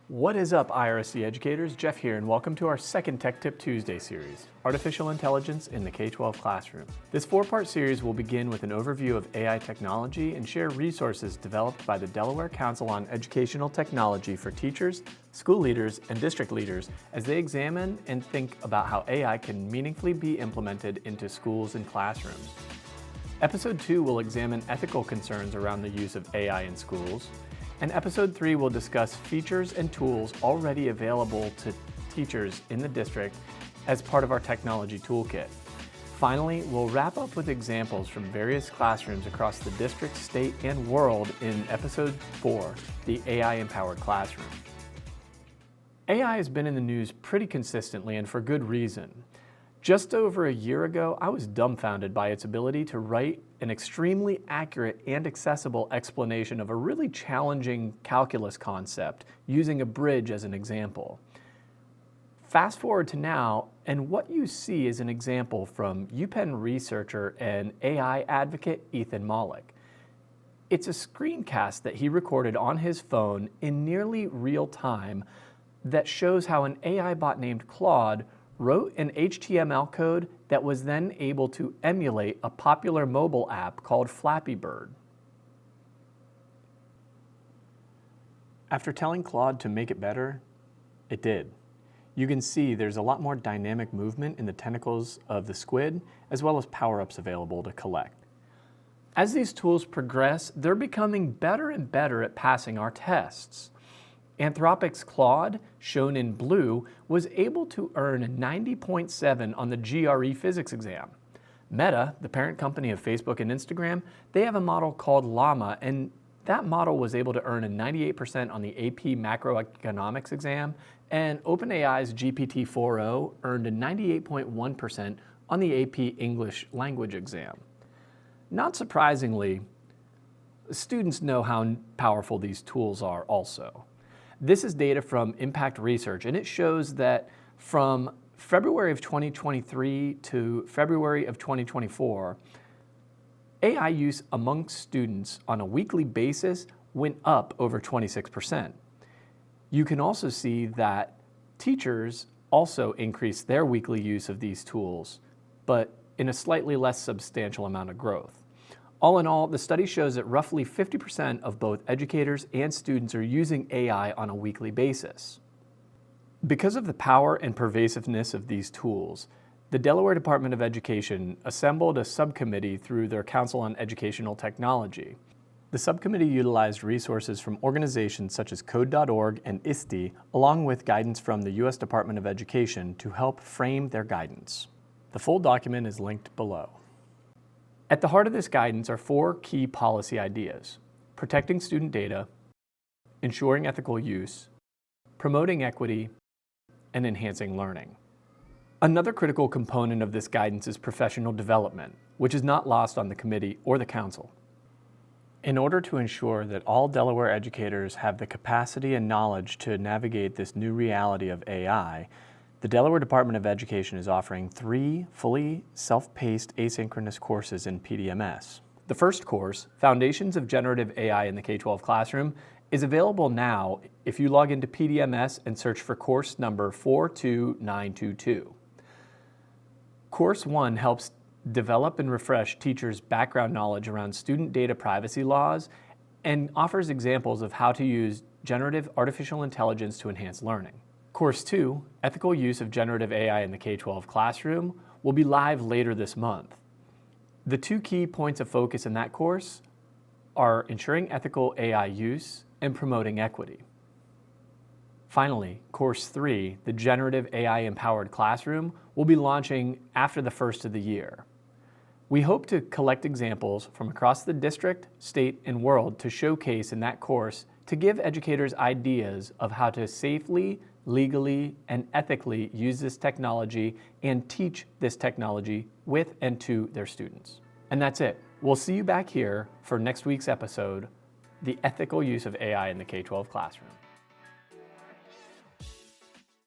What is up, IRSC educators? Jeff here, and welcome to our second Tech Tip Tuesday series, Artificial Intelligence in the K-12 Classroom. This four-part series will begin with an overview of AI technology and share resources developed by the Delaware Council on Educational Technology for teachers, school leaders, and district leaders as they examine and think about how AI can meaningfully be implemented into schools and classrooms. Episode 2 will examine ethical concerns around the use of AI in schools. And Episode 3 will discuss features and tools already available to teachers in the district as part of our technology toolkit. Finally, we'll wrap up with examples from various classrooms across the district, state, and world in Episode 4, the AI-empowered classroom. AI has been in the news pretty consistently and for good reason. Just over a year ago, I was dumbfounded by its ability to write an extremely accurate and accessible explanation of a really challenging calculus concept using a bridge as an example. Fast forward to now, and what you see is an example from UPenn researcher and AI advocate Ethan Mollick. It's a screencast that he recorded on his phone in nearly real time that shows how an AI bot named Claude wrote an HTML code that was then able to emulate a popular mobile app called Flappy Bird. After telling Claude to make it better, it did. You can see there's a lot more dynamic movement in the tentacles of the squid, as well as power-ups available to collect. As these tools progress, they're becoming better and better at passing our tests. Anthropic's Claude, shown in blue, was able to earn 90.7 on the GRE physics exam. Meta, the parent company of Facebook and Instagram, they have a model called Llama, and that model was able to earn a 98% on the AP macroeconomics exam, and OpenAI's GPT-4o earned a 98.1% on the AP English language exam. Not surprisingly, students know how powerful these tools are also. This is data from Impact Research, and it shows that from February of 2023 to February of 2024, AI use amongst students on a weekly basis went up over 26%. You can also see that teachers also increased their weekly use of these tools, but in a slightly less substantial amount of growth. All in all, the study shows that roughly 50% of both educators and students are using AI on a weekly basis. Because of the power and pervasiveness of these tools, the Delaware Department of Education assembled a subcommittee through their Council on Educational Technology. The subcommittee utilized resources from organizations such as Code.org and ISTE, along with guidance from the U.S. Department of Education to help frame their guidance. The full document is linked below. At the heart of this guidance are four key policy ideas: protecting student data, ensuring ethical use, promoting equity, and enhancing learning. Another critical component of this guidance is professional development, which is not lost on the committee or the council. In order to ensure that all Delaware educators have the capacity and knowledge to navigate this new reality of AI, the Delaware Department of Education is offering 3 fully self-paced asynchronous courses in PDMS. The first course, Foundations of Generative AI in the K-12 Classroom, is available now if you log into PDMS and search for course number 42922. Course 1 helps develop and refresh teachers' background knowledge around student data privacy laws and offers examples of how to use generative artificial intelligence to enhance learning. Course 2, Ethical Use of Generative AI in the K-12 Classroom, will be live later this month. The 2 key points of focus in that course are ensuring ethical AI use and promoting equity. Finally, Course 3, the Generative AI-Empowered Classroom, will be launching after the first of the year. We hope to collect examples from across the district, state, and world to showcase in that course to give educators ideas of how to safely, legally, and ethically use this technology and teach this technology with and to their students. And that's it. We'll see you back here for next week's episode, The Ethical Use of AI in the K-12 Classroom.